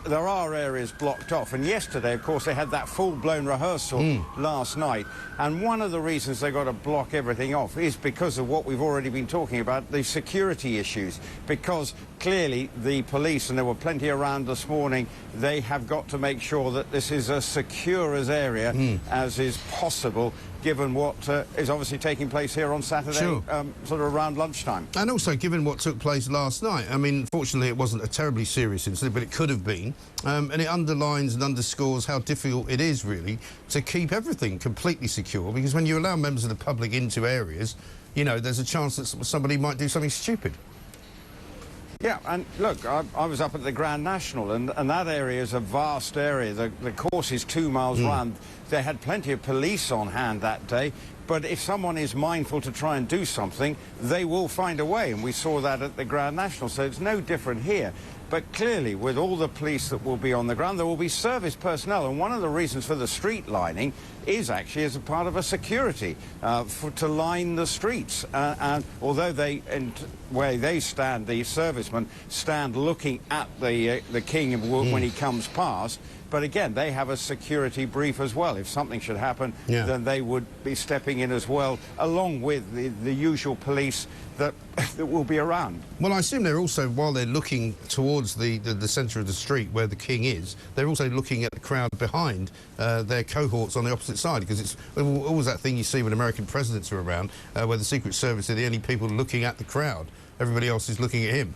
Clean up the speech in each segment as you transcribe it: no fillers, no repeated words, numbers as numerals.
there are areas blocked off. And yesterday, of course, they had that full-blown rehearsal last night. And one of the reasons they've got to block everything off is because of what we've already been talking about, the security issues. Because clearly the police, and there were plenty around this morning, they have got to make sure that this is as secure as area as is possible, given what is obviously taking place here on Saturday, sort of around lunchtime. And also given what took place last night. I mean, fortunately it wasn't a terribly serious incident, but it could have been. And it underlines and underscores how difficult it is, really, to keep everything completely secure, because when you allow members of the public into areas, you know, there's a chance that somebody might do something stupid. Yeah, and look, I was up at the Grand National, and that area is a vast area. The course is 2 miles round. They had plenty of police on hand that day, but if someone is mindful to try and do something, they will find a way, and we saw that at the Grand National, so it's no different here. But clearly, with all the police that will be on the ground, there will be service personnel, and one of the reasons for the street lining is actually as a part of a security to line the streets. And although where they stand, the servicemen stand looking at the King when he comes past. But again, they have a security brief as well. If something should happen, then they would be stepping in as well, along with the usual police that will be around. Well, I assume they're also, while they're looking towards the centre of the street where the King is, they're also looking at the crowd behind their cohorts on the opposite side, because it's always that thing you see when American presidents are around, where the Secret Service are the only people looking at the crowd. Everybody else is looking at him.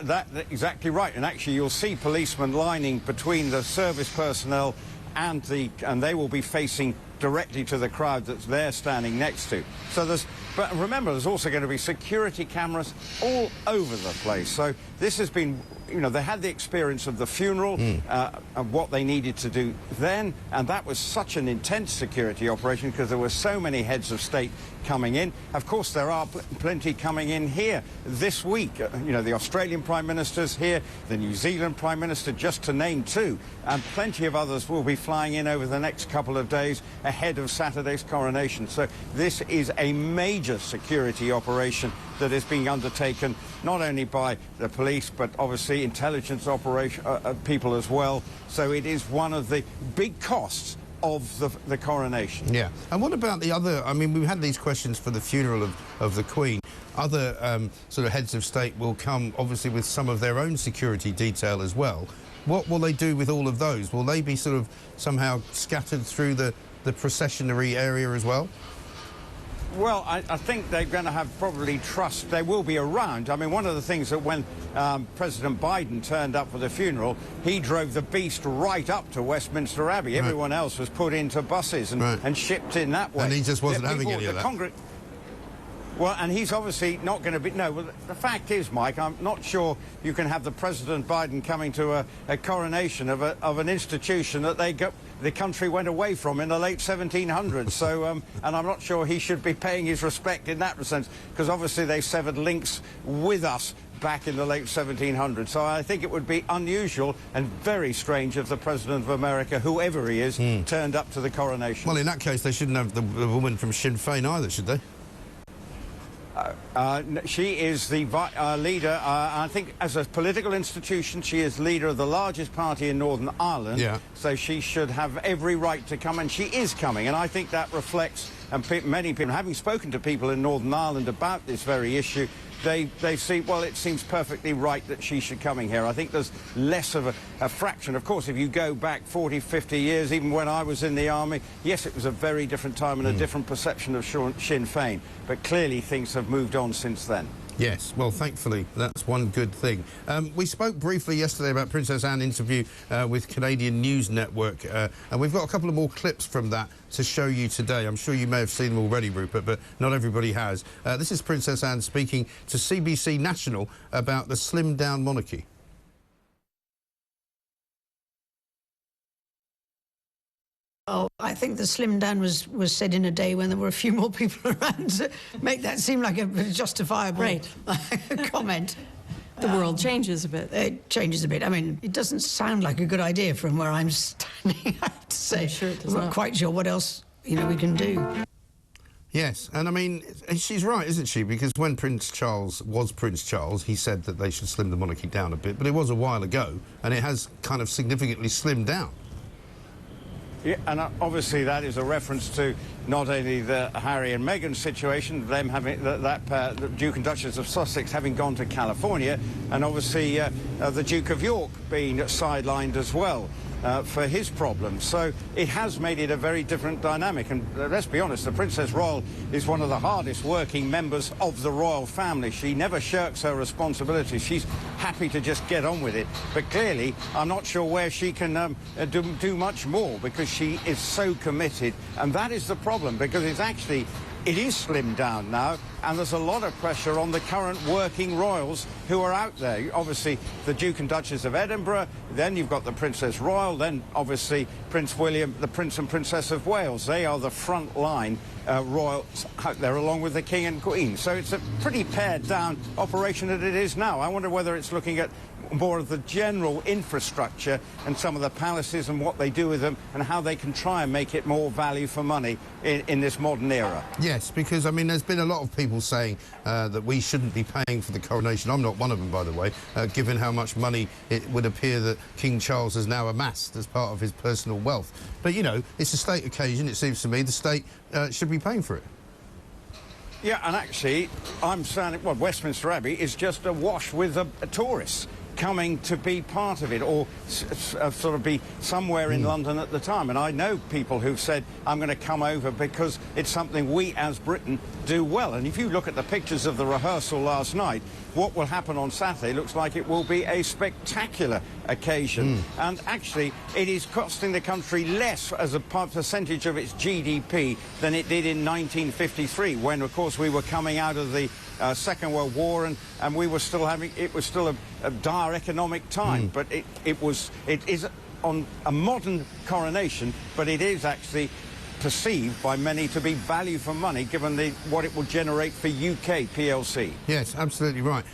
That's exactly right, and actually you'll see policemen lining between the service personnel and they will be facing directly to the crowd that they're standing next to. So but remember, there's also going to be security cameras all over the place. So this has been, you know, they had the experience of the funeral, of what they needed to do then, and that was such an intense security operation because there were so many heads of state coming in. Of course, there are plenty coming in here this week. You know, the Australian Prime Minister's here, the New Zealand Prime Minister, just to name two, and plenty of others will be flying in over the next couple of days ahead of Saturday's coronation. So this is a major security operation that is being undertaken not only by the police but obviously intelligence operation people as well. So it is one of the big costs of the coronation. Yeah. And what about the other, I mean, we've had these questions for the funeral of the Queen. Other sort of heads of state will come, obviously, with some of their own security detail as well. What will they do with all of those? Will they be sort of somehow scattered through the processionary area as well? Well, I think they're going to have probably trust. They will be around. I mean, one of the things that when President Biden turned up for the funeral, he drove the beast right up to Westminster Abbey. Right. Everyone else was put into buses and shipped in that way. And he just wasn't having any of that. Well, and he's obviously not going to be... No, well, the fact is, Mike, I'm not sure you can have the President Biden coming to a coronation of an institution that the country went away from in the late 1700s. So, and I'm not sure he should be paying his respect in that sense, because obviously they severed links with us back in the late 1700s. So I think it would be unusual and very strange if the President of America, whoever he is, turned up to the coronation. Well, in that case, they shouldn't have the woman from Sinn Féin either, should they? She is the leader, I think, as a political institution, she is leader of the largest party in Northern Ireland. Yeah. So she should have every right to come, and she is coming. And I think that reflects, and many people, having spoken to people in Northern Ireland about this very issue, they see, well, it seems perfectly right that she should come in here. I think there's less of a fraction. Of course, if you go back 40, 50 years, even when I was in the army, yes, it was a very different time and a different perception of Sinn Féin. But clearly things have moved on since then. Yes, well, thankfully, that's one good thing. We spoke briefly yesterday about Princess Anne's interview with Canadian News Network, and we've got a couple of more clips from that to show you today. I'm sure you may have seen them already, Rupert, but not everybody has. This is Princess Anne speaking to CBC National about the slimmed-down monarchy. Oh, I think the slim down was said in a day when there were a few more people around to make that seem like a justifiable comment. The world changes a bit. It changes a bit. I mean, it doesn't sound like a good idea from where I'm standing, I have to say. I'm sure it does I'm not quite sure what else, you know, we can do. Yes, and I mean, she's right, isn't she? Because when Prince Charles was Prince Charles, he said that they should slim the monarchy down a bit, but it was a while ago, and it has kind of significantly slimmed down. Yeah, and obviously that is a reference to not only the Harry and Meghan situation, them having the Duke and Duchess of Sussex having gone to California, and obviously the Duke of York being sidelined as well for his problems. So it has made it a very different dynamic. And let's be honest, the Princess Royal is one of the hardest working members of the royal family. She never shirks her responsibilities. She's happy to just get on with it. But clearly, I'm not sure where she can do much more, because she is so committed. And that is the problem, because it is slimmed down now, and there's a lot of pressure on the current working royals who are out there. Obviously, the Duke and Duchess of Edinburgh, then you've got the Princess Royal, then obviously Prince William, the Prince and Princess of Wales. They are the front line royals out there, along with the King and Queen. So it's a pretty pared down operation that it is now. I wonder whether it's looking at more of the general infrastructure and some of the palaces and what they do with them, and how they can try and make it more value for money in this modern era. Yes, because, I mean, there's been a lot of people saying that we shouldn't be paying for the coronation. I'm not one of them, by the way, given how much money it would appear that King Charles has now amassed as part of his personal wealth. But, you know, it's a state occasion, it seems to me. The state should be paying for it. Yeah, and actually, I'm saying, well, Westminster Abbey is just awash with tourists coming to be part of it, or sort of be somewhere in London at the time. And I know people who've said, I'm going to come over because it's something we as Britain do well. And if you look at the pictures of the rehearsal last night, what will happen on Saturday looks like it will be a spectacular occasion. And actually, it is costing the country less as a percentage of its GDP than it did in 1953, when, of course, we were coming out of the Second World War, and we were still having, it was still a dire economic time. But it is on a modern coronation, but it is actually perceived by many to be value for money, given what it will generate for UK PLC. Yes, absolutely right.